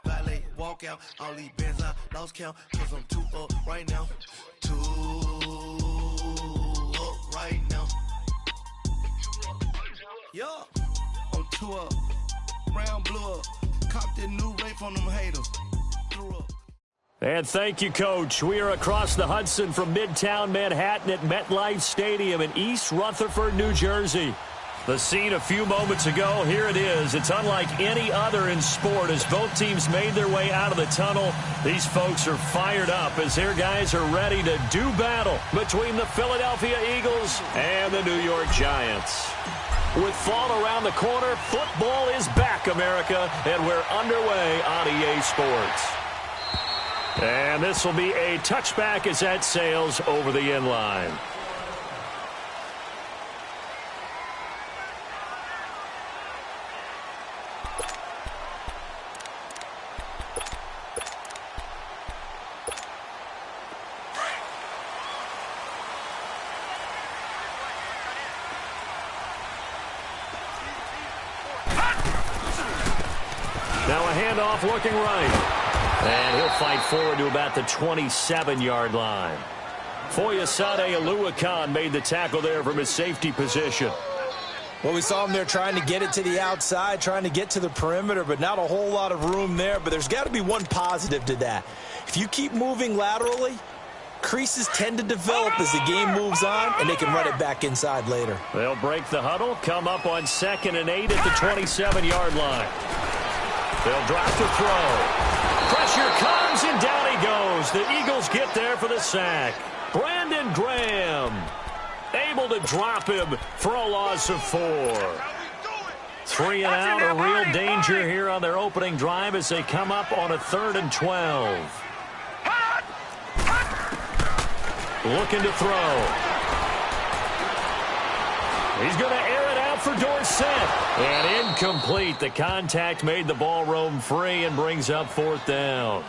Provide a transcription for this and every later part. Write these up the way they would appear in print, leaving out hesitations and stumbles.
Valet, walk out, all these bands I lost count, cause I'm too up right now. Too up right now. Yeah, I'm too up. Brown blew up. Copped that new Ray from them haters. Threw up. And thank you, Coach. We are across the Hudson from Midtown Manhattan at MetLife Stadium in East Rutherford, New Jersey. The scene a few moments ago, here it is. It's unlike any other in sport as both teams made their way out of the tunnel. These folks are fired up as their guys are ready to do battle between the Philadelphia Eagles and the New York Giants. With fall around the corner, football is back, America, and we're underway on EA Sports. And this will be a touchback as that sails over the end line. Now a handoff looking right. And he'll fight forward to about the 27-yard line. Foyesade Oluwakan made the tackle there from his safety position. Well, we saw him there trying to get it to the outside, trying to get to the perimeter, but not a whole lot of room there. But there's got to be one positive to that. If you keep moving laterally, creases tend to develop as the game moves on, and they can run it back inside later. They'll break the huddle, come up on 2nd and 8 at the 27-yard line. They'll drop to throw. Pressure comes, and down he goes. The Eagles get there for the sack. Brandon Graham able to drop him for a loss of 4. 3 and out, a real danger here on their opening drive as they come up on a 3rd and 12. Looking to throw. He's going to air it out for Dorsett. And incomplete. The contact made the ball roam free and brings up 4th down.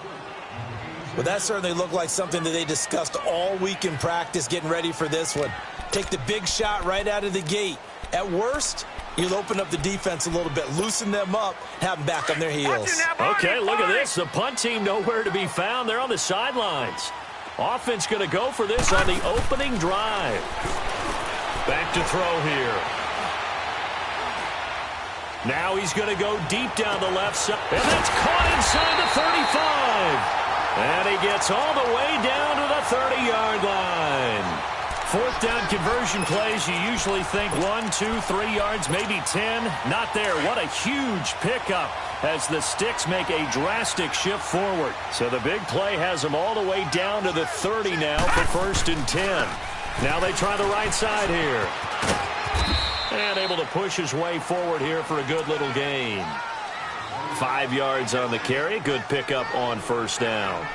Well, that certainly looked like something that they discussed all week in practice getting ready for this one. Take the big shot right out of the gate. At worst, you'll open up the defense a little bit, loosen them up, have them back on their heels. Okay, look at this. The punt team nowhere to be found. They're on the sidelines. Offense going to go for this on the opening drive. Back to throw here. Now he's going to go deep down the left side. And that's caught inside the 35. And he gets all the way down to the 30-yard line. 4th down conversion plays, you usually think 1, 2, 3 yards, maybe 10. Not there. What a huge pickup as the Sticks make a drastic shift forward. So the big play has them all the way down to the 30 now for 1st and 10. Now they try the right side here. And able to push his way forward here for a good little gain. 5 yards on the carry. Good pickup on 1st down.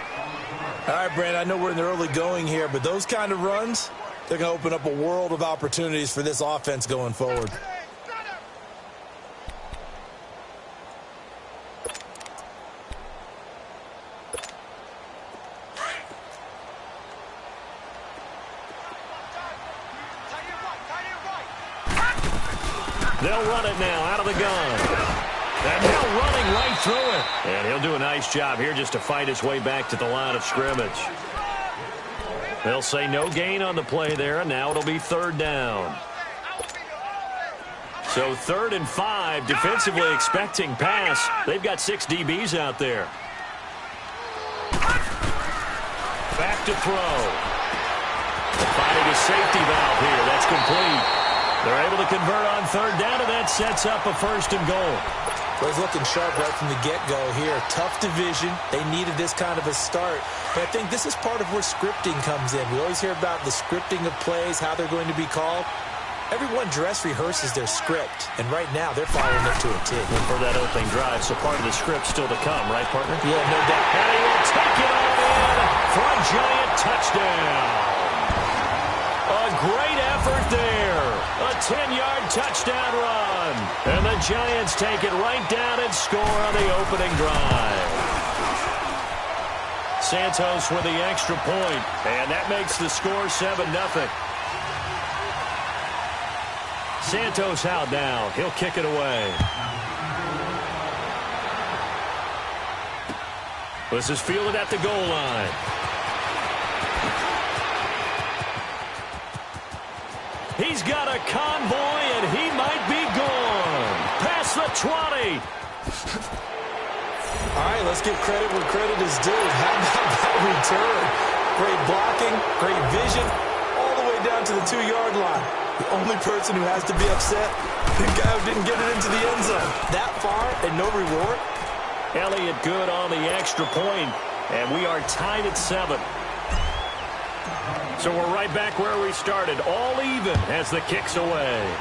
All right, Brandon, I know we're in the early going here, but those kind of runs, they're going to open up a world of opportunities for this offense going forward. They'll run it now out of the gun. And now running right through it. And he'll do a nice job here just to fight his way back to the line of scrimmage. They'll say no gain on the play there, and now it'll be 3rd down. So 3rd and 5, defensively expecting pass. They've got 6 DBs out there. Back to throw. Finding a safety valve here. That's complete. They're able to convert on 3rd down, and that sets up a 1st and goal. Well, he's looking sharp right from the get-go here. Tough division. They needed this kind of a start. But I think this is part of where scripting comes in. We always hear about the scripting of plays, how they're going to be called. Everyone dress rehearses their script, and right now they're following it to a T. And for that opening drive, so part of the script still to come, right, partner? Yeah, no doubt. And he will take it all in for a giant touchdown. A great effort there. A 10-yard touchdown run. And the Giants take it right down and score on the opening drive. Santos with the extra point, and that makes the score 7-0. Santos out now. He'll kick it away. This is fielded at the goal line. He's got a convoy, and he might be gone. Past the 20. All right, let's give credit where credit is due. How about that return? Great blocking, great vision, all the way down to the 2-yard line. The only person who has to be upset, the guy who didn't get it into the end zone. That far and no reward? Elliott good on the extra point, and we are tied at 7. So we're right back where we started, all even as the kick's away.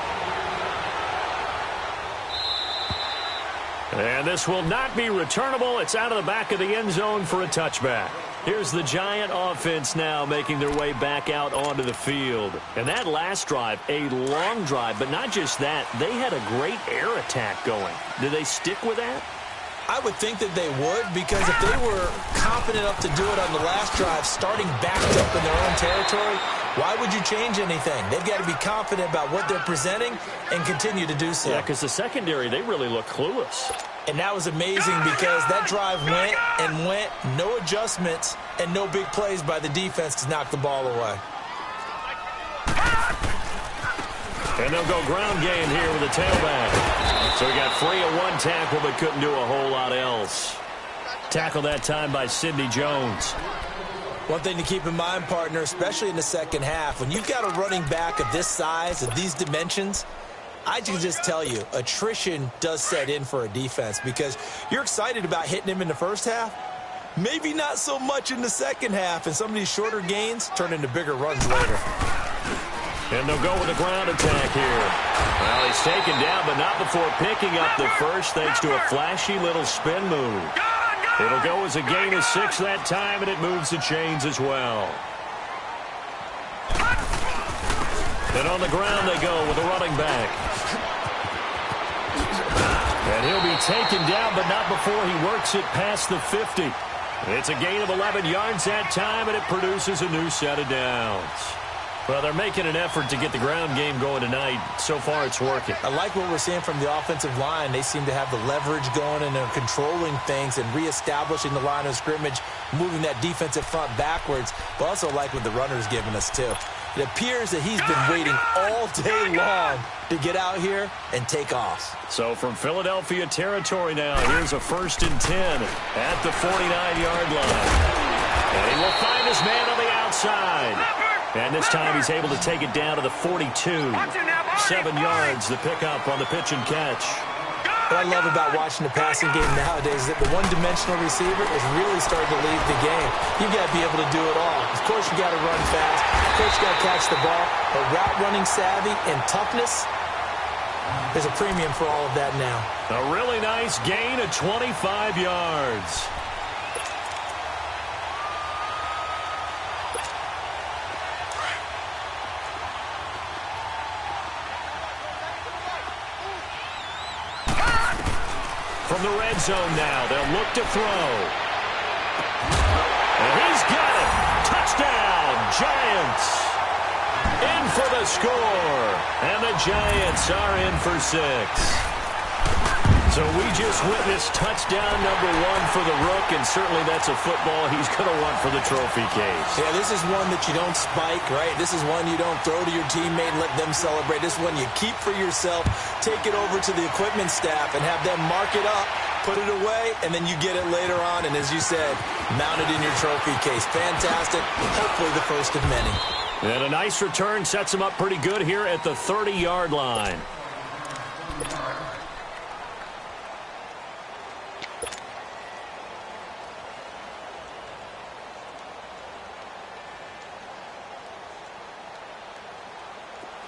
And this will not be returnable. It's out of the back of the end zone for a touchback. Here's the Giant offense now making their way back out onto the field. And that last drive, a long drive, but not just that. They had a great air attack going. Did they stick with that? I would think that they would, because if they were confident enough to do it on the last drive, starting backed up in their own territory, why would you change anything? They've got to be confident about what they're presenting and continue to do so. Yeah, because the secondary, they really look clueless. And that was amazing because that drive went and went, no adjustments, and no big plays by the defense to knock the ball away. And they'll go ground game here with the tailback. So he got free of one tackle but couldn't do a whole lot else. Tackle that time by Sidney Jones. One thing to keep in mind, partner, especially in the second half, when you've got a running back of this size, of these dimensions, I can just tell you, attrition does set in for a defense because you're excited about hitting him in the first half. Maybe not so much in the second half, and some of these shorter gains turn into bigger runs later. And they'll go with a ground attack here. Well, he's taken down, but not before picking up the first thanks to a flashy little spin move. It'll go as a gain of 6 that time, and it moves the chains as well. And on the ground they go with a running back. And he'll be taken down, but not before he works it past the 50. It's a gain of 11 yards that time, and it produces a new set of downs. Well, they're making an effort to get the ground game going tonight. So far, it's working. I like what we're seeing from the offensive line. They seem to have the leverage going, and they're controlling things and reestablishing the line of scrimmage, moving that defensive front backwards. But also like what the runner's giving us, too. It appears that he's been waiting all day long to get out here and take off. So from Philadelphia territory now, here's a 1st and 10 at the 49-yard line. And he will find his man on the outside. And this time he's able to take it down to the 42. 7 yards, the pickup on the pitch and catch. What I love about watching the passing game nowadays is that the one-dimensional receiver is really starting to lead the game. You've got to be able to do it all. Of course, you got to run fast. Of course, you got to catch the ball. But route running savvy and toughness, there's a premium for all of that now. A really nice gain of 25 yards. From the red zone now, they'll look to throw. And he's got it. Touchdown, Giants. In for the score. And the Giants are in for 6. So we just witnessed touchdown number 1 for the Rook, and certainly that's a football he's going to want for the trophy case. Yeah, this is one that you don't spike, right? This is one you don't throw to your teammate and let them celebrate. This is one you keep for yourself, take it over to the equipment staff, and have them mark it up, put it away, and then you get it later on, and as you said, mount it in your trophy case. Fantastic. Hopefully the first of many. And a nice return sets him up pretty good here at the 30-yard line.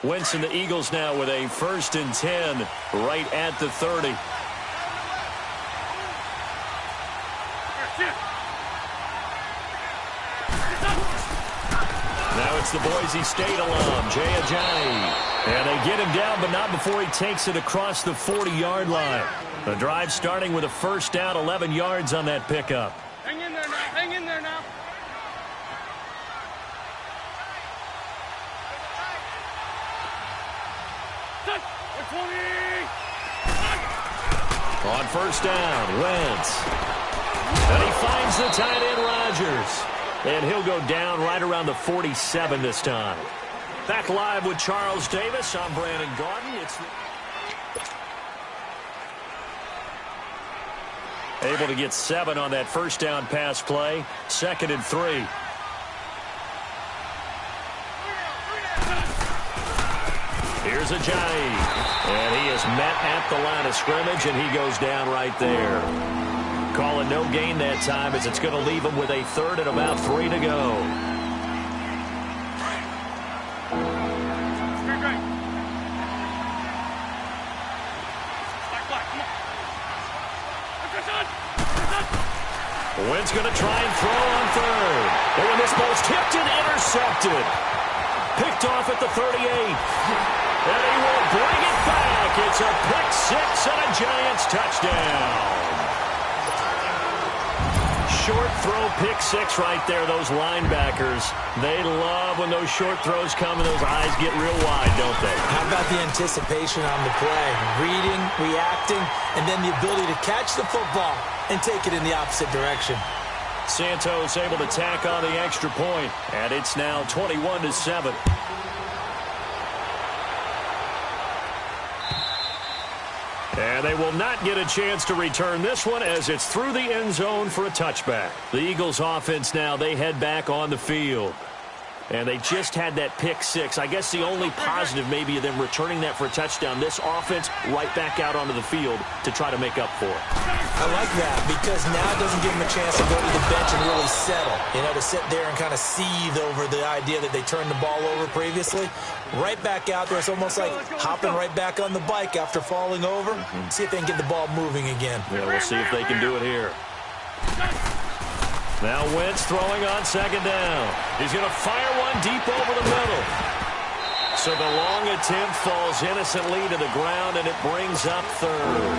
Wentz and the Eagles now with a 1st and 10 right at the 30. Now it's the Boise State alum, Jay Ajayi. And they get him down, but not before he takes it across the 40-yard line. The drive starting with a 1st down, 11 yards on that pickup. Hang in there now. Hang in there now. On 1st down, Wentz. And he finds the tight end Rodgers. And he'll go down right around the 47 this time. Back live with Charles Davis. I'm Brandon Gaudin. Able to get 7 on that first down pass play. 2nd and 3. Here's Ajayi. And he is met at the line of scrimmage, and he goes down right there. Calling no gain that time as it's going to leave him with a 3rd and about 3 to go. Wentz going to try and throw on 3rd. And when this ball's tipped and intercepted. Picked off at the 38. And he will bring it back. It's a pick 6 and a Giants touchdown. Short throw, pick 6 right there. Those linebackers, they love when those short throws come and those eyes get real wide, don't they? How about the anticipation on the play? Reading, reacting, and then the ability to catch the football and take it in the opposite direction. Santos able to tack on the extra point, and it's now 21-7. And they will not get a chance to return this one as it's through the end zone for a touchback. The Eagles offense now, they head back on the field. And they just had that pick 6. I guess the only positive maybe of them returning that for a touchdown. This offense right back out onto the field to try to make up for it. I like that because now it doesn't give them a chance to go to the bench and really settle. You know, to sit there and kind of seethe over the idea that they turned the ball over previously. Right back out there. It's almost like hopping right back on the bike after falling over. See if they can get the ball moving again. Yeah, we'll see if they can do it here. Now Wentz throwing on 2nd down. He's going to fire one deep over the middle. So the long attempt falls innocently to the ground, and it brings up 3rd.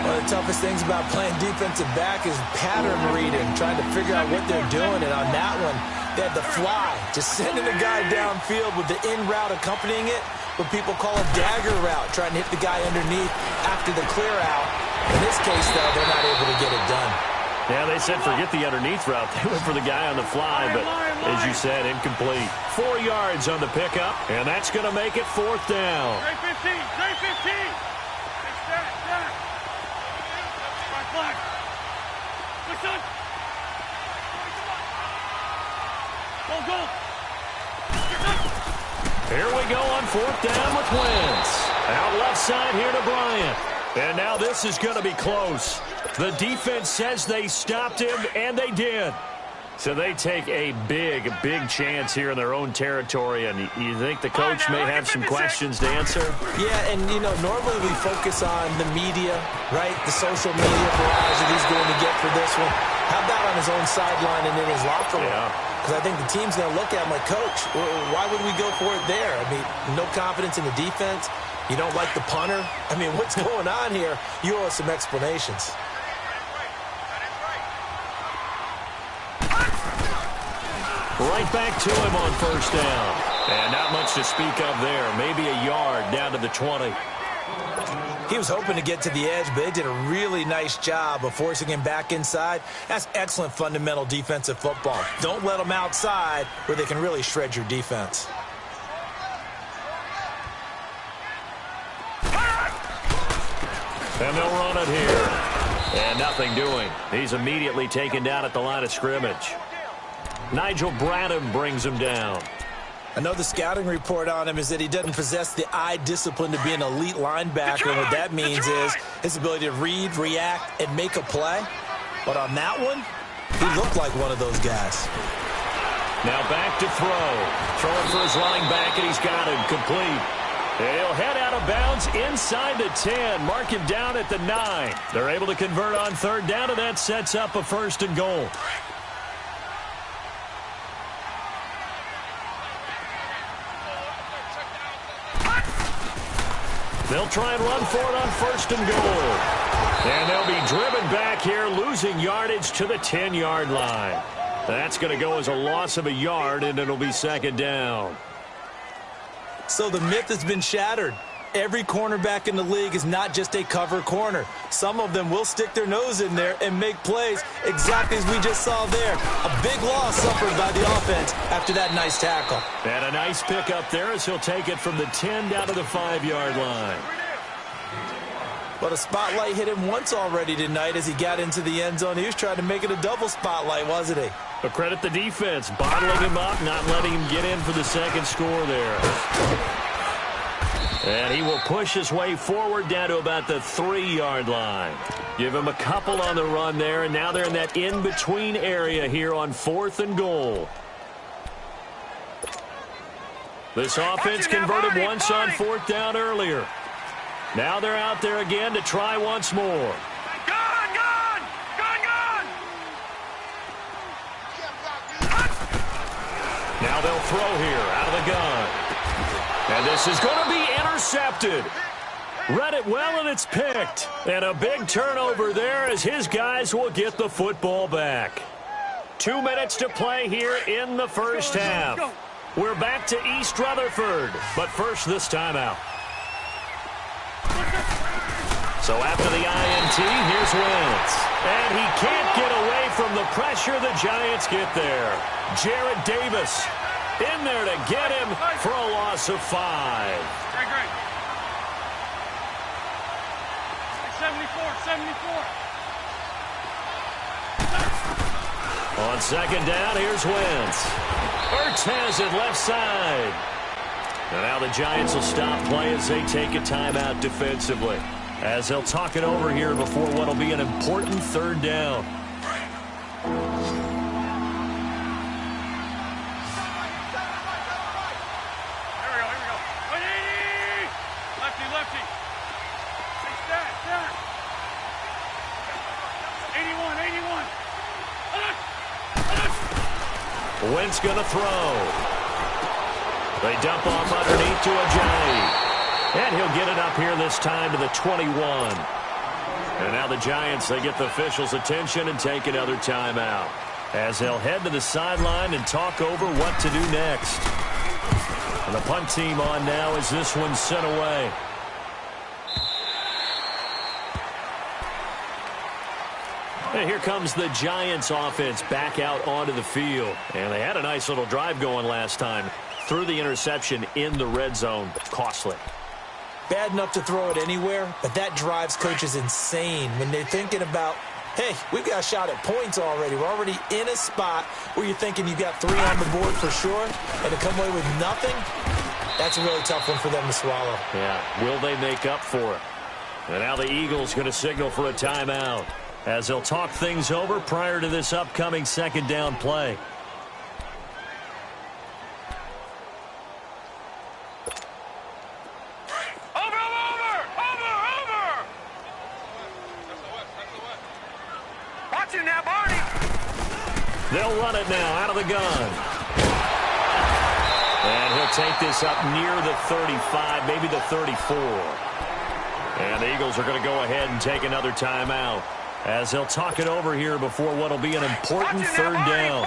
One of the toughest things about playing defensive back is pattern reading, trying to figure out what they're doing. And on that one, they had the fly, just sending the guy downfield with the in route accompanying it, what people call a dagger route, trying to hit the guy underneath after the clear out. In this case, though, they're not able to get it done. Yeah, they said forget the underneath route. They went for the guy on the fly, but as you said, incomplete. 4 yards on the pickup, and that's going to make it 4th down. Stay 15. Stay 15. Stack. Flag. Listen. Go. Here we go on 4th down with Wentz. Out left side here to Bryant. And now this is going to be close. The defense says they stopped him, and they did. So they take a big chance here in their own territory, and you think the coach may have some questions to answer? Yeah, and, you know, normally we focus on the media, right, the social media barrage that he's going to get for this one. How about on his own sideline and in his locker room? Because I think the team's going to look at him like, Coach, why would we go for it there? I mean, no confidence in the defense. You don't like the punter? I mean, what's going on here? You owe us some explanations. Right back to him on 1st down. And not much to speak of there. Maybe a yard down to the 20. He was hoping to get to the edge, but they did a really nice job of forcing him back inside. That's excellent fundamental defensive football. Don't let them outside where they can really shred your defense. And they'll run it here. And nothing doing. He's immediately taken down at the line of scrimmage. Nigel Bradham brings him down. I know the scouting report on him is that he doesn't possess the eye discipline to be an elite linebacker. And what that means is his ability to read, react, and make a play. But on that one, he looked like one of those guys. Now back to throw. Throwing for his running back, and he's got him complete. He'll head out of bounds inside the 10. Mark him down at the 9. They're able to convert on 3rd down, and that sets up a 1st and goal. They'll try and run for it on 1st and goal. And they'll be driven back here, losing yardage to the 10-yard line. That's going to go as a loss of a yard, and it'll be 2nd down. So the myth has been shattered. Every cornerback in the league is not just a cover corner. Some of them will stick their nose in there and make plays exactly as we just saw there. A big loss suffered by the offense after that nice tackle. And a nice pickup there as he'll take it from the 10 down to the 5-yard line. But a spotlight hit him once already tonight as he got into the end zone. He was trying to make it a double spotlight, wasn't he? But credit the defense, bottling him up, not letting him get in for the second score there. And he will push his way forward down to about the 3-yard line. Give him a couple on the run there, and now they're in that in-between area here on 4th and goal. This offense converted once on 4th down earlier. Now they're out there again to try once more. Gone! Now they'll throw here out of the gun. And this is going to be intercepted. Read it well, and it's picked. And a big turnover there as his guys will get the football back. 2 minutes to play here in the first half. We're back to East Rutherford, but first this timeout. So after the INT, here's Wentz. And he can't get away from the pressure the Giants get there. Jarrett Davis in there to get him for a loss of 5. Great. 74. On second down, here's Wentz. Ertz has it left side. And now the Giants will stop play as they take a timeout defensively, as they'll talk it over here before what will be an important 3rd down. Here we go. Lefty. Hey, stat. 81. Wentz going to throw. They dump off underneath to Ajayi. And he'll get it up here this time to the 21. And now the Giants, they get the officials' attention and take another timeout, as they'll head to the sideline and talk over what to do next. And the punt team on now as this one's sent away. And here comes the Giants offense back out onto the field. And they had a nice little drive going last time. Threw the interception in the red zone. Costly. Bad enough to throw it anywhere, but that drives coaches insane when they're thinking about, hey, we've got a shot at points already. We're already in a spot where you're thinking you've got 3 on the board for sure, and to come away with nothing, that's a really tough one for them to swallow. Yeah, will they make up for it? And now the Eagles going to signal for a timeout, as they'll talk things over prior to this upcoming 2nd down play. They'll run it now out of the gun. And he'll take this up near the 35, maybe the 34. And the Eagles are going to go ahead and take another timeout, as they'll talk it over here before what will be an important 3rd down.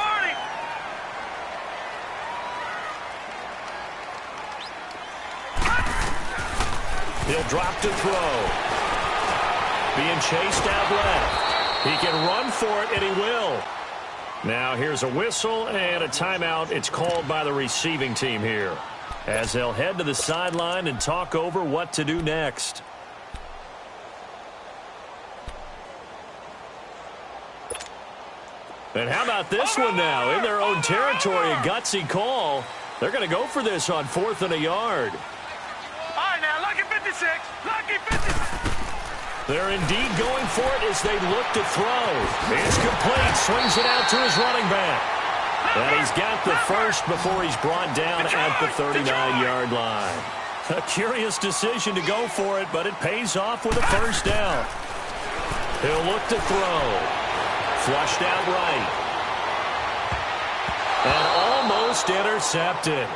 He'll drop to throw. Being chased out left. He can run for it, and he will. Now here's a whistle and a timeout. It's called by the receiving team here, as they'll head to the sideline and talk over what to do next. And how about this one now? In their own territory, a gutsy call. They're going to go for this on 4th and a yard. All right, now, lucky 56. Lucky 56. They're indeed going for it as they look to throw. It's complete. Swings it out to his running back. And he's got the first before he's brought down at the 39-yard line. A curious decision to go for it, but it pays off with a 1st down. He'll look to throw. Flushed out right. And almost intercepted.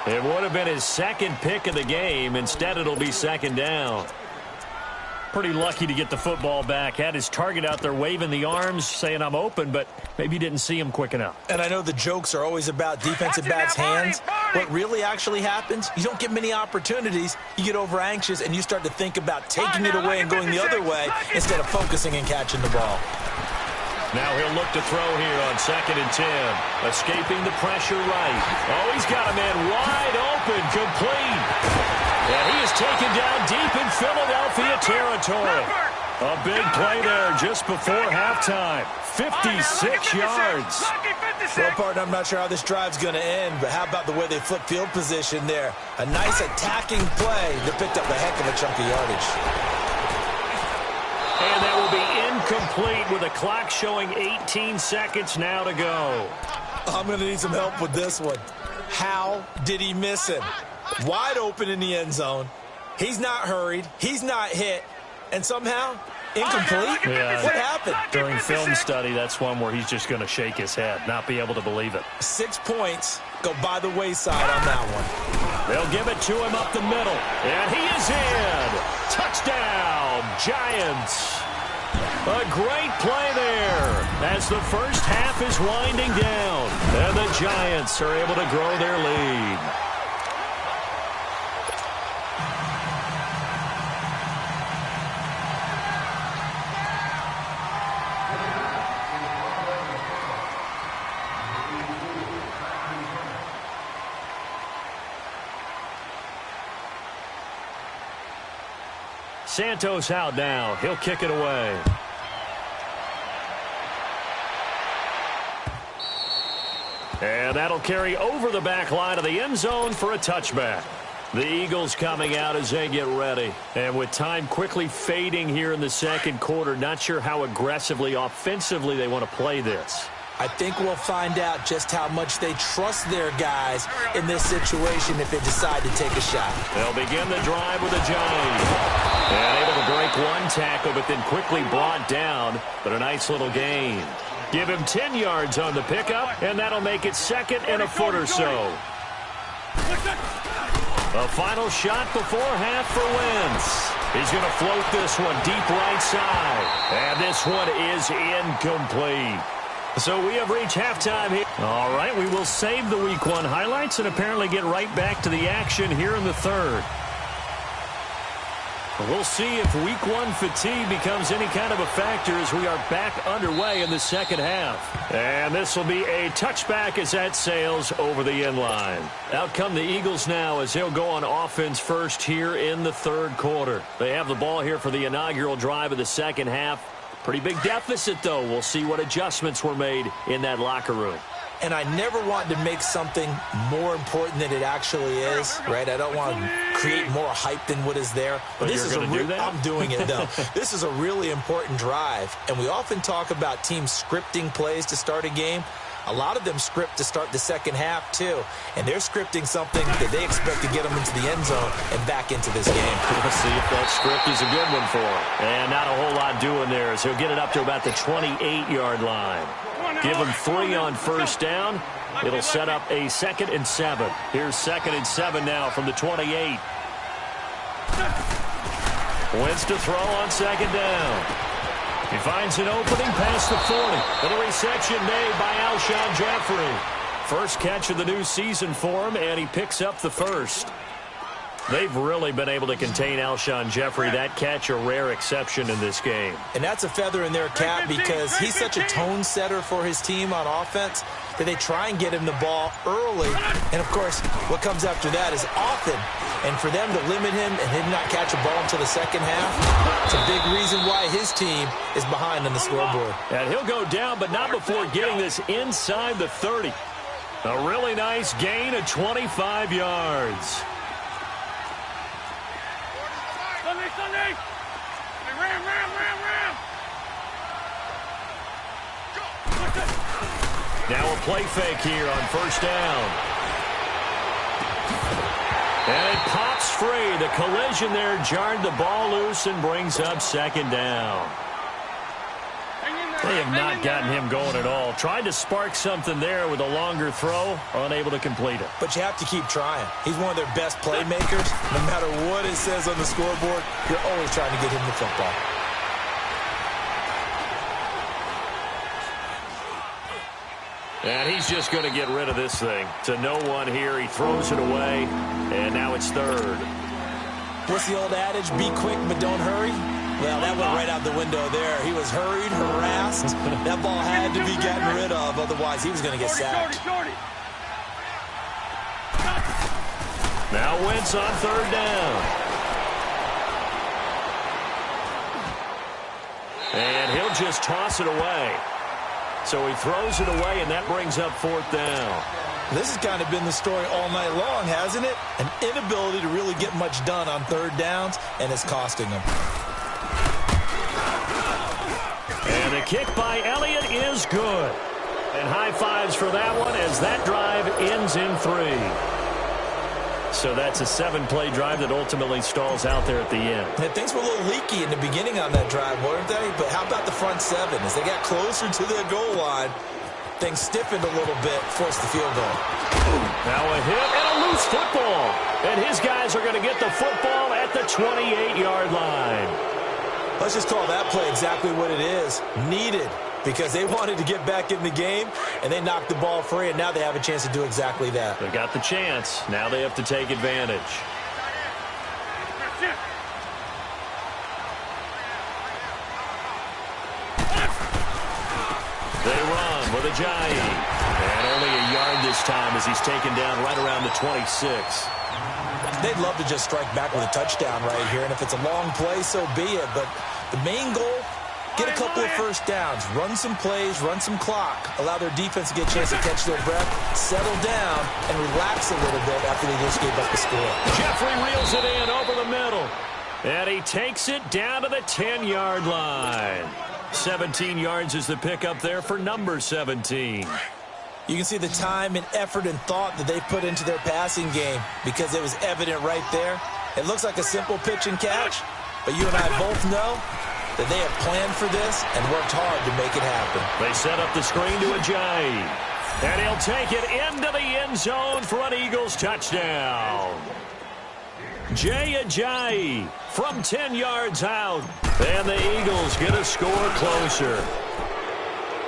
It would have been his 2nd pick of the game. Instead, it'll be 2nd down. Pretty lucky to get the football back. Had his target out there waving the arms, saying I'm open, but maybe didn't see him quick enough. And I know the jokes are always about defensive backs' hands. What really actually happens, you don't get many opportunities. You get over anxious, and you start to think about taking it away and going the other way instead of focusing and catching the ball. Now he'll look to throw here on 2nd and 10. Escaping the pressure right. Oh, he's got a man wide open, complete. And he is taken down deep in Philadelphia territory. A big play there just before halftime. 56 yards. Well, partner, I'm not sure how this drive's going to end, but how about the way they flip field position there? A nice attacking play that picked up a heck of a chunk of yardage. And that will be incomplete with the clock showing 18 seconds now to go. I'm going to need some help with this one. How did he miss him? Wide open in the end zone. He's not hurried. He's not hit. And somehow, incomplete? Yeah. What happened? During film study, that's one where he's just going to shake his head, not be able to believe it. 6 points go by the wayside on that one. They'll give it to him up the middle. And he is in. Touchdown, Giants. A great play there as the first half is winding down. And the Giants are able to grow their lead. Santos out now. He'll kick it away. And that'll carry over the back line of the end zone for a touchback. The Eagles coming out as they get ready. And with time quickly fading here in the second quarter, not sure how aggressively, offensively they want to play this. I think we'll find out just how much they trust their guys in this situation if they decide to take a shot. They'll begin the drive with a Giant. And able to break one tackle, but then quickly brought down. But a nice little gain. Give him 10 yards on the pickup, and that'll make it 2nd and a foot or so. A final shot before half for Wentz. He's going to float this one deep right side. And this one is incomplete. So we have reached halftime here. All right, we will save the Week 1 highlights and apparently get right back to the action here in the third. We'll see if Week 1 fatigue becomes any kind of a factor as we are back underway in the second half. And this will be a touchback as that sails over the end line. Out come the Eagles now as they'll go on offense first here in the third quarter. They have the ball here for the inaugural drive of the second half. Pretty big deficit, though. We'll see what adjustments were made in that locker room. And I never want to make something more important than it actually is, right? I don't want to create more hype than what is there. But this is I'm doing it, though. This is a really important drive. And we often talk about teams scripting plays to start a game. A lot of them script to start the second half, too. And they're scripting something that they expect to get them into the end zone and back into this game. Let's see if that script is a good one for him. And not a whole lot doing there as he'll get it up to about the 28-yard line. Give him 3 on first down. It'll set up a 2nd and 7. Here's 2nd and 7 now from the 28. Wentz to throw on 2nd down. He finds an opening past the 40. And a reception made by Alshon Jeffrey. First catch of the new season for him, and he picks up the first. They've really been able to contain Alshon Jeffrey. That catch a rare exception in this game. And that's a feather in their cap because he's such a tone setter for his team on offense that they try and get him the ball early. And, of course, what comes after that is often. And for them to limit him and him not catch a ball until the second half, it's a big reason why his team is behind on the scoreboard. And he'll go down, but not before getting this inside the 30. A really nice gain of 25 yards. Sunday! Ram! Now a play fake here on first down. And it pops free. The collision there jarred the ball loose and brings up 2nd down. They have not gotten him going at all. Tried to spark something there with a longer throw, unable to complete it. But you have to keep trying. He's one of their best playmakers. No matter what it says on the scoreboard, you're always trying to get him the football. And he's just going to get rid of this thing. To no one here, he throws it away, and now it's third. What's the old adage? Be quick, but don't hurry. Well, that went right out the window there. He was hurried, harassed. That ball had to be gotten rid of, otherwise he was going to get sacked. Now Wentz on third down. And he'll just toss it away. So he throws it away, and that brings up fourth down. This has kind of been the story all night long, hasn't it? An inability to really get much done on third downs, and it's costing them. And the kick by Elliott is good. And high fives for that one as that drive ends in 3. So that's a 7-play drive that ultimately stalls out there at the end. And things were a little leaky in the beginning on that drive, weren't they? But how about the front 7? As they got closer to the goal line, things stiffened a little bit, forced the field goal. Now a hit and a loose football. And his guys are going to get the football at the 28-yard line. Let's just call that play exactly what it is. Needed, because they wanted to get back in the game, and they knocked the ball free, and now they have a chance to do exactly that. They got the chance. Now they have to take advantage. They run with Ajayi. And only a yard this time as he's taken down right around the 26. They'd love to just strike back with a touchdown right here, and if it's a long play, so be it. But the main goal, get a couple of first downs, run some plays, run some clock, allow their defense to get a chance to catch their breath, settle down, and relax a little bit after they just gave up the score. Jeffrey reels it in over the middle, and he takes it down to the 10-yard line. 17 yards is the pickup there for number 17. You can see the time and effort and thought that they put into their passing game because it was evident right there. It looks like a simple pitch and catch, but you and I both know that they have planned for this and worked hard to make it happen. They set up the screen to Ajayi, and he'll take it into the end zone for an Eagles touchdown. Jay Ajayi from 10 yards out, and the Eagles get a score closer.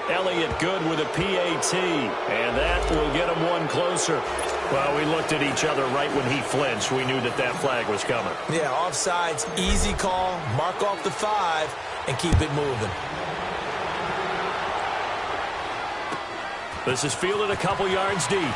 Elliott good with a PAT, and that will get him one closer. Well, we looked at each other right when he flinched. We knew that that flag was coming. Yeah, offsides, easy call, mark off the 5, and keep it moving. This is fielded a couple yards deep.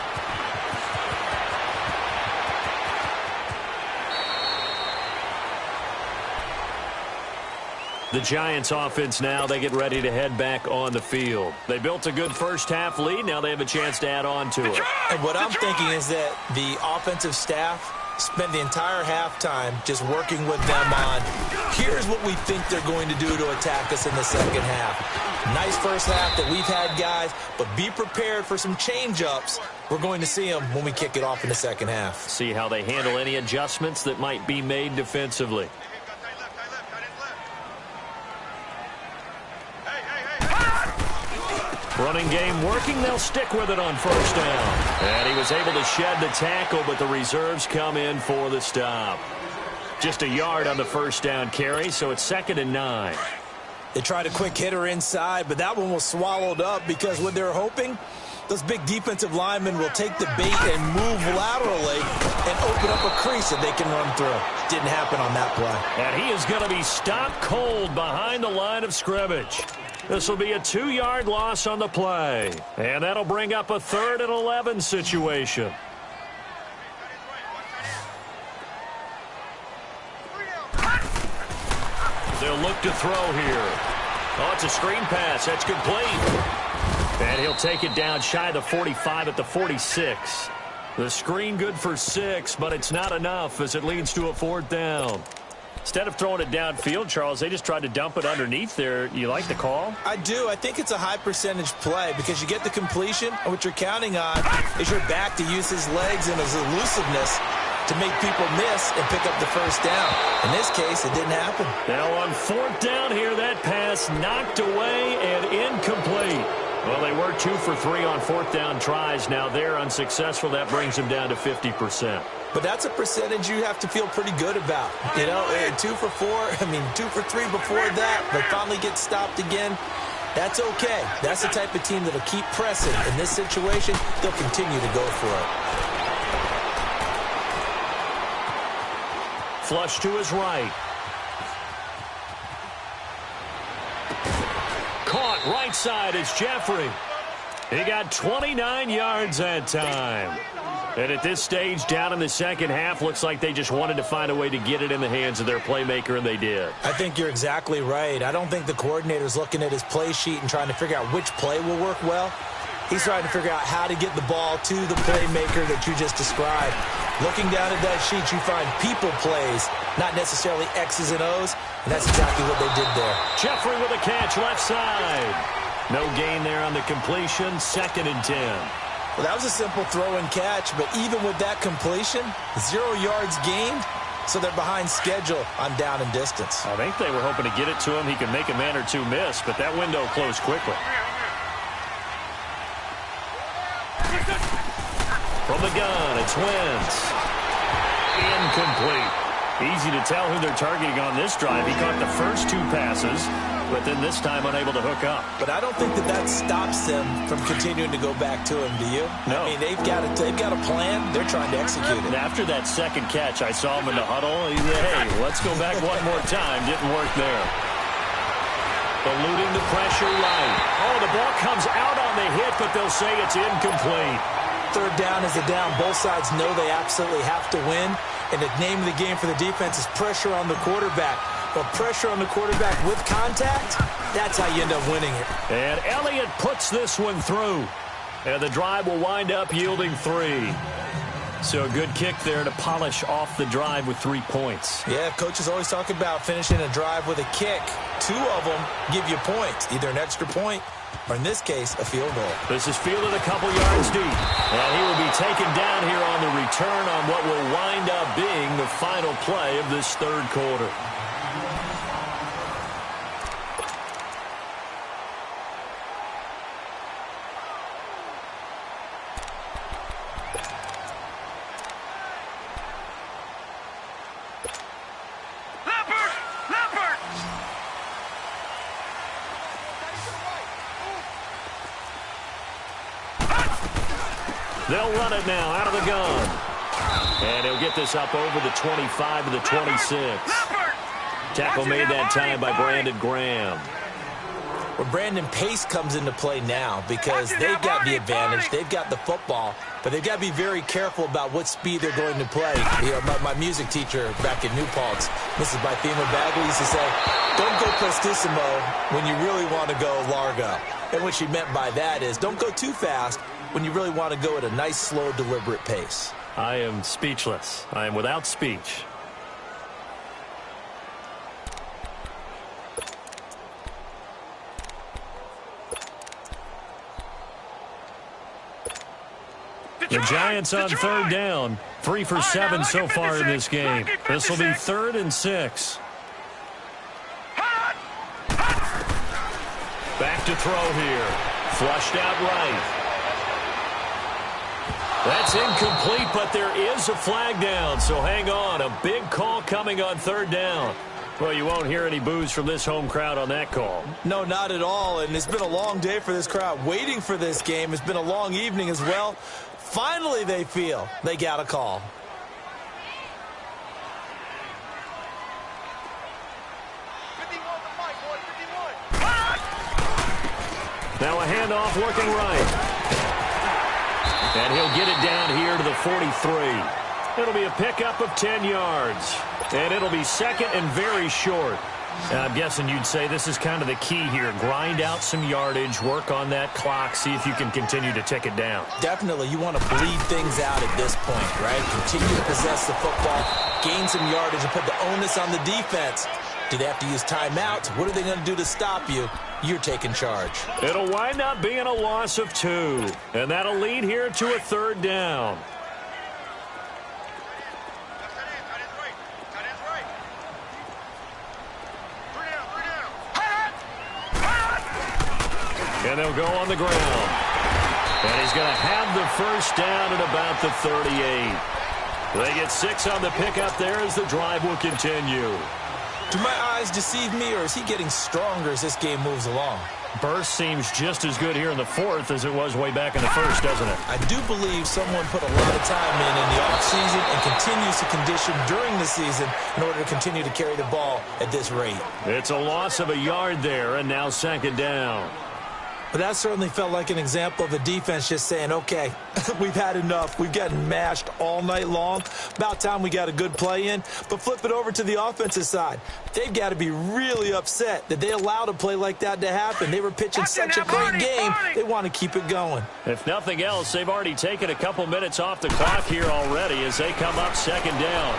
The Giants offense now, they get ready to head back on the field. They built a good first-half lead. Now they have a chance to add on to it. And what I'm thinking is that the offensive staff spent the entire halftime just working with them on, here's what we think they're going to do to attack us in the second half. Nice first half that we've had, guys, but be prepared for some change-ups. We're going to see them when we kick it off in the second half. See how they handle any adjustments that might be made defensively. Running game working. They'll stick with it on first down. And he was able to shed the tackle, but the reserves come in for the stop. Just a yard on the first down carry, so it's 2nd and 9. They tried a quick hitter inside, but that one was swallowed up because what they're hoping, those big defensive linemen will take the bait and move laterally and open up a crease that they can run through. Didn't happen on that play. And he is going to be stopped cold behind the line of scrimmage. This will be a 2-yard loss on the play. And that'll bring up a 3rd and 11 situation. They'll look to throw here. Oh, it's a screen pass. That's complete. And he'll take it down shy of the 45 at the 46. The screen good for 6, but it's not enough as it leads to a 4th down. Instead of throwing it downfield, Charles, they just tried to dump it underneath there. You like the call? I do. I think it's a high-percentage play because you get the completion, and what you're counting on is your back to use his legs and his elusiveness to make people miss and pick up the first down. In this case, it didn't happen. Now on fourth down here, that pass knocked away and incomplete. Well, they were 2 for 3 on fourth down tries. Now they're unsuccessful. That brings them down to 50%. But that's a percentage you have to feel pretty good about. You know, 2 for 2 for 3 before that, but finally get stopped again. That's okay. That's the type of team that'll keep pressing. In this situation, they'll continue to go for it. Flush to his right. Caught right side is Jeffrey. He got 29 yards that time. And at this stage, down in the second half, looks like they just wanted to find a way to get it in the hands of their playmaker, and they did. I think you're exactly right. I don't think the coordinator's looking at his play sheet and trying to figure out which play will work well. He's trying to figure out how to get the ball to the playmaker that you just described. Looking down at that sheet, you find people plays, not necessarily X's and O's, and that's exactly what they did there. Jeffrey with a catch left side. No gain there on the completion, 2nd and 10. Well, that was a simple throw and catch, but even with that completion, 0 yards gained, so they're behind schedule on down and distance. I think they were hoping to get it to him. He could make a man or two miss, but that window closed quickly. From the gun, it's Wentz. Incomplete. Easy to tell who they're targeting on this drive. He caught the first 2 passes, but then this time unable to hook up. But I don't think that stops them from continuing to go back to him, do you? No. I mean, they've got a plan. They're trying to execute it. And after that second catch, I saw him in the huddle. He said, hey, let's go back one more time. Didn't work there. Eluding the pressure right. Oh, the ball comes out on the hit, but they'll say it's incomplete. Third down is a down. Both sides know they absolutely have to win. And the name of the game for the defense is pressure on the quarterback. But pressure on the quarterback with contact, that's how you end up winning it. And Elliott puts this one through. And the drive will wind up yielding 3. So a good kick there to polish off the drive with 3 points. Yeah, coaches always talk about finishing a drive with a kick. 2 of them give you points, either an extra point or, in this case, a field goal. This is fielded a couple yards deep. And he will be taken down here on the return on what will wind up being the final play of this third quarter. They'll run it now out of the gun. And he'll get this up over the 25 to the 26. Tackle made that time by Brandon Graham. Well, Brandon, pace comes into play now because they've got the advantage. They've got the football, but they've got to be very careful about what speed they're going to play. You know, my music teacher back in New Paltz, Mrs. Bythema Bagley, used to say, don't go prestissimo when you really want to go largo. And what she meant by that is don't go too fast when you really want to go at a nice, slow, deliberate pace. I am speechless. I am without speech. The Giants on third down. 3 for 7 so far in this game. This will be 3rd and 6. Back to throw here. Flushed out right. That's incomplete, but there is a flag down, so hang on. A big call coming on third down. Well, you won't hear any boos from this home crowd on that call. No, not at all, and it's been a long day for this crowd waiting for this game. It's been a long evening as well. Finally, they feel they got a call. Now a handoff working right. And he'll get it down here to the 43. It'll be a pickup of 10 yards. And it'll be 2nd and very short. And I'm guessing you'd say this is kind of the key here. Grind out some yardage, work on that clock, see if you can continue to tick it down. Definitely. You want to bleed things out at this point, right? Continue to possess the football, gain some yardage, and put the onus on the defense. Do they have to use timeouts? What are they going to do to stop you? You're taking charge. It'll wind up being a loss of 2. And that'll lead here to a third down. And they'll go on the ground. And he's going to have the first down at about the 38. They get 6 on the pickup there as the drive will continue. Do my eyes deceive me, or is he getting stronger as this game moves along? Burst seems just as good here in the fourth as it was way back in the first, doesn't it? I do believe someone put a lot of time in the offseason and continues to condition during the season in order to continue to carry the ball at this rate. It's a loss of a yard there, and now second down. But that certainly felt like an example of the defense just saying, okay, we've had enough. We've gotten mashed all night long. About time we got a good play in. But flip it over to the offensive side. They've got to be really upset that they allowed a play like that to happen. They were pitching such a great game. They want to keep it going. If nothing else, they've already taken a couple minutes off the clock here already as they come up second down.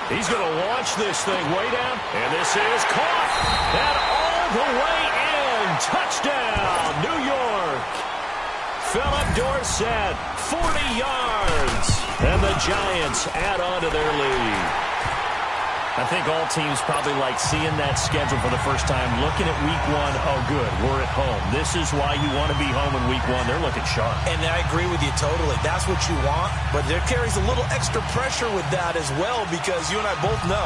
He's going to launch this thing way down. And this is caught. And all the way in. Touchdown, New York. Philip Dorsett, 40 yards. And the Giants add on to their lead. I think all teams probably like seeing that schedule for the first time, looking at week one. Oh, good, we're at home. This is why you want to be home in week one. They're looking sharp. And I agree with you totally. That's what you want. But there carries a little extra pressure with that as well, because you and I both know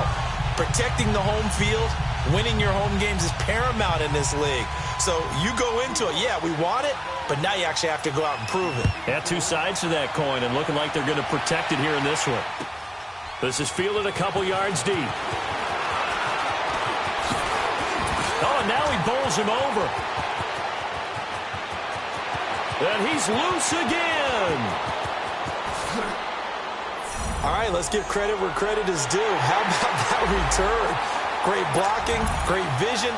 protecting the home field, winning your home games is paramount in this league. So you go into it, yeah, we want it, but now you actually have to go out and prove it. Yeah, two sides to that coin, and looking like they're going to protect it here in this one. This is fielded a couple yards deep. Oh, and now he bowls him over. And he's loose again. All right, let's give credit where credit is due. How about that return? Great blocking, great vision,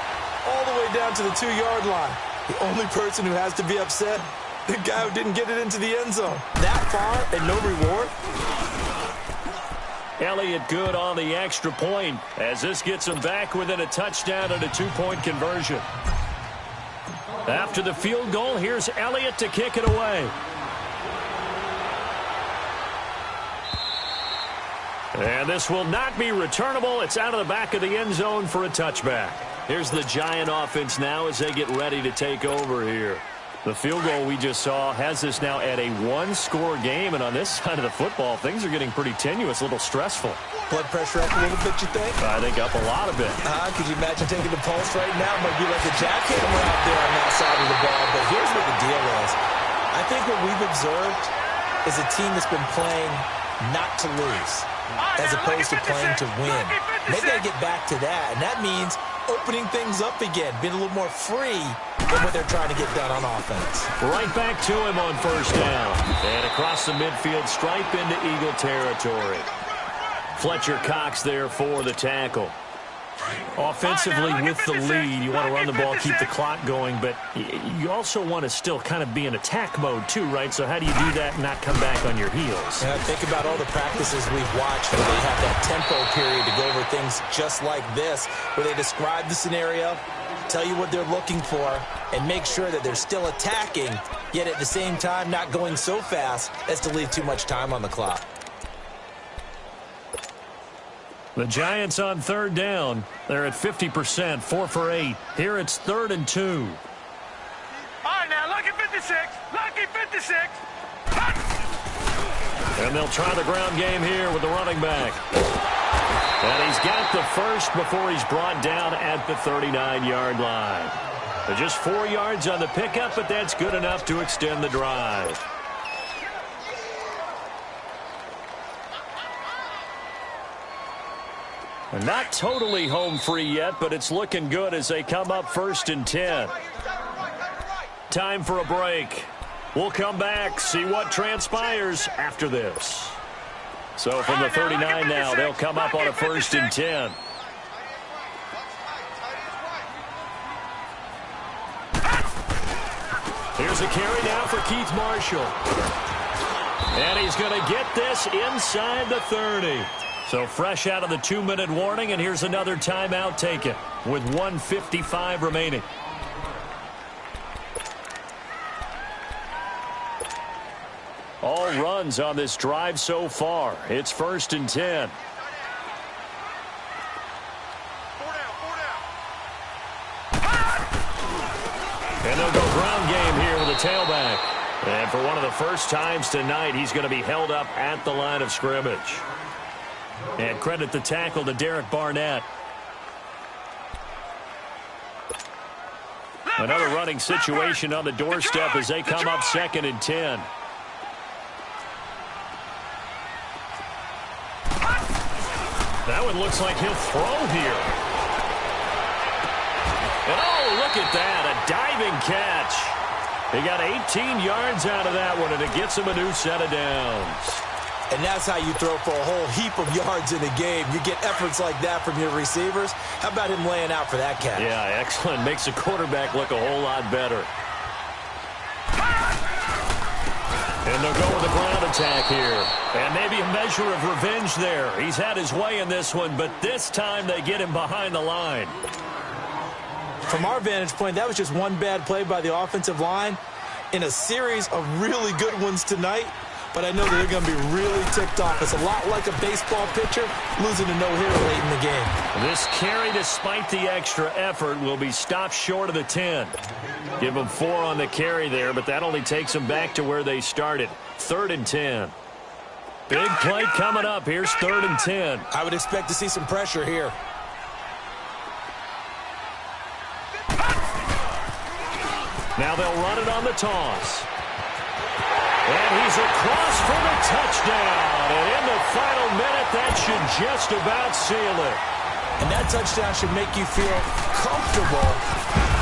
all the way down to the 2-yard line. The only person who has to be upset, the guy who didn't get it into the end zone. That far and no reward. Elliott good on the extra point as this gets him back within a touchdown and a 2-point conversion. After the field goal, here's Elliott to kick it away. And this will not be returnable. It's out of the back of the end zone for a touchback. Here's the Giant offense now as they get ready to take over here. The field goal we just saw has us now at a 1-score game, and on this side of the football, things are getting pretty tenuous, a little stressful. Blood pressure up a little bit, you think? I think up a lot of it. Could you imagine taking the pulse right now? It might be like a jackhammer out there on that side of the ball, but here's what the deal is. I think what we've observed is a team that's been playing not to lose, as opposed to playing to win. They've got to get back to that, and that means opening things up again, being a little more free than what they're trying to get done on offense. Right back to him on first down. And across the midfield stripe into Eagle territory. Fletcher Cox there for the tackle. Offensively with the lead, you want to run the ball, keep the clock going, but you also want to still kind of be in attack mode too, right? So how do you do that and not come back on your heels? Yeah, think about all the practices we've watched where they have that tempo period to go over things just like this, where they describe the scenario, tell you what they're looking for, and make sure that they're still attacking, yet at the same time not going so fast as to leave too much time on the clock. The Giants on third down. They're at 50%, 4 for 8. Here it's 3rd and 2. All right, now, lucky 56. Lucky 56. And they'll try the ground game here with the running back. And he's got the first before he's brought down at the 39-yard line. They're just 4 yards on the pickup, but that's good enough to extend the drive. Not totally home free yet, but it's looking good as they come up 1st and 10. Time for a break. We'll come back, see what transpires after this. So from the 39 now, they'll come up on a 1st and 10. Here's a carry now for Keith Marshall. And he's going to get this inside the 30. So fresh out of the 2-minute warning, and here's another timeout taken with 1:55 remaining. All runs on this drive so far. It's 1st and 10. And they'll go ground game here with a tailback. And for one of the first times tonight, he's going to be held up at the line of scrimmage. And credit the tackle to Derek Barnett. Another running situation on the doorstep as they come up 2nd and 10. That one looks like he'll throw here. And oh, look at that, a diving catch. He got 18 yards out of that one, and it gets him a new set of downs. And that's how you throw for a whole heap of yards in a game. You get efforts like that from your receivers. How about him laying out for that catch? Yeah, excellent. Makes the quarterback look a whole lot better. And they'll go with a ground attack here. And maybe a measure of revenge there. He's had his way in this one, but this time they get him behind the line. From our vantage point, that was just one bad play by the offensive line in a series of really good ones tonight. But I know that they're going to be really ticked off. It's a lot like a baseball pitcher losing a no-hitter late in the game. This carry, despite the extra effort, will be stopped short of the 10. Give them 4 on the carry there, but that only takes them back to where they started. 3rd and 10. Big play coming up. Here's 3rd and 10. I would expect to see some pressure here. Now they'll run it on the toss. And he's across for the touchdown. And in the final minute, that should just about seal it. And that touchdown should make you feel comfortable.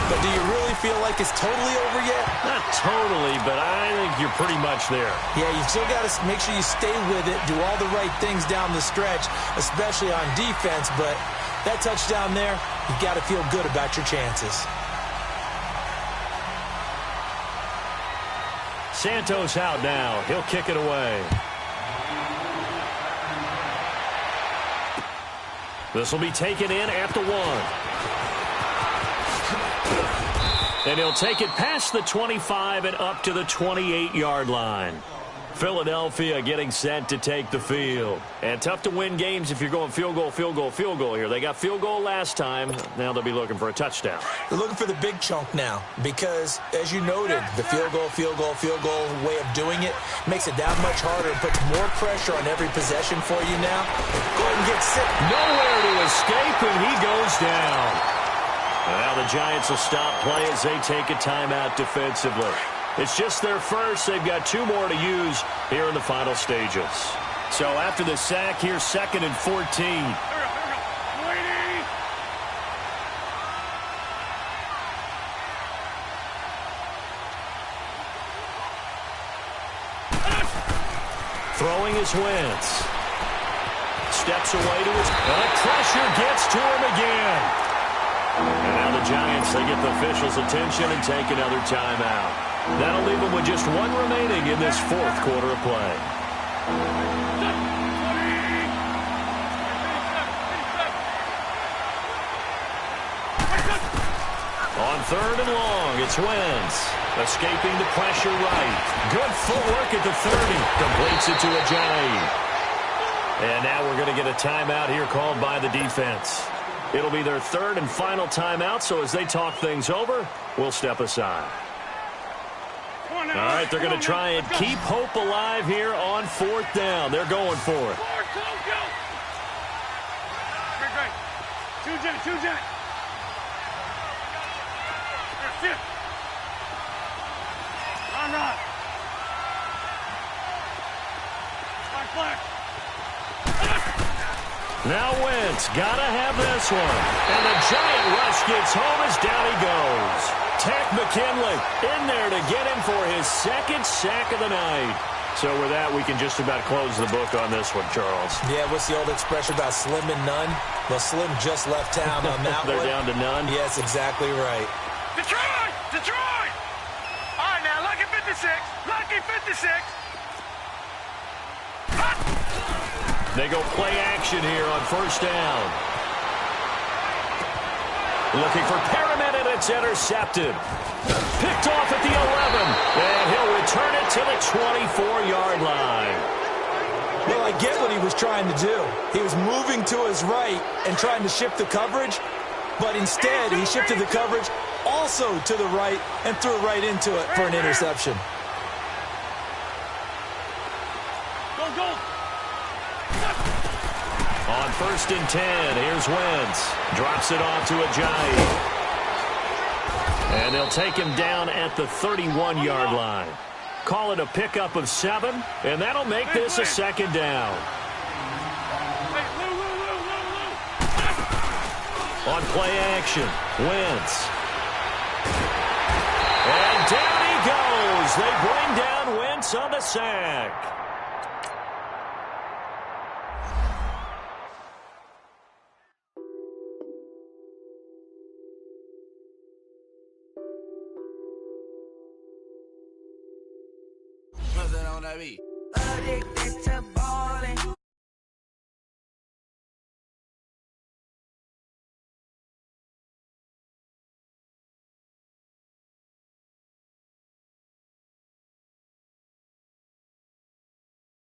But do you really feel like it's totally over yet? Not totally, but I think you're pretty much there. Yeah, you still got to make sure you stay with it, do all the right things down the stretch, especially on defense. But that touchdown there, you've got to feel good about your chances. Santos out now. He'll kick it away. This will be taken in at the 1. And he'll take it past the 25 and up to the 28-yard line. Philadelphia getting set to take the field. And tough to win games if you're going field goal, field goal, field goal here. They got field goal last time. Now they'll be looking for a touchdown. They're looking for the big chunk now because, as you noted, the field goal way of doing it makes it that much harder and puts more pressure on every possession for you now. Go ahead and get set. Nowhere to escape, and he goes down. Well, the Giants will stop play as they take a timeout defensively. It's just their first. They've got 2 more to use here in the final stages. So after the sack, here's 2nd and 14. Throwing is Wentz. Steps away to his... The pressure gets to him again. And now the Giants, they get the officials' attention and take another timeout. That'll leave them with just 1 remaining in this 4th quarter of play. On 3rd and long, it's Wentz. Escaping the pressure right. Good footwork at the 30. Completes it to Ajayi. And now we're going to get a timeout here called by the defense. It'll be their 3rd and final timeout, so as they talk things over, we'll step aside. All right, they're going to try and keep hope alive here on 4th down. They're going for it. Two jet. Run. Flag. Now Wentz, gotta have this one. And the giant rush gets home as down he goes. Tech McKinley in there to get him for his 2nd sack of the night. So with that, we can just about close the book on this one, Charles. Yeah, what's the old expression about slim and none? Well, Slim just left town on that They're one. down to none? Yes, exactly right. Detroit! All right, now, lucky 56. They go play action here on 1st down. Looking for Perriman, and it's intercepted. Picked off at the 11, and he'll return it to the 24-yard line. Well, I get what he was trying to do. He was moving to his right and trying to shift the coverage, but instead he shifted the coverage also to the right and threw it right into it for an interception. Go. On 1st and 10, here's Wentz. Drops it off to Ajayi. And they'll take him down at the 31-yard line. Call it a pickup of 7, and that'll make this a 2nd down. On play action, Wentz. And down he goes. They bring down Wentz on the sack. What's that on that beat? Addicted to ballin'.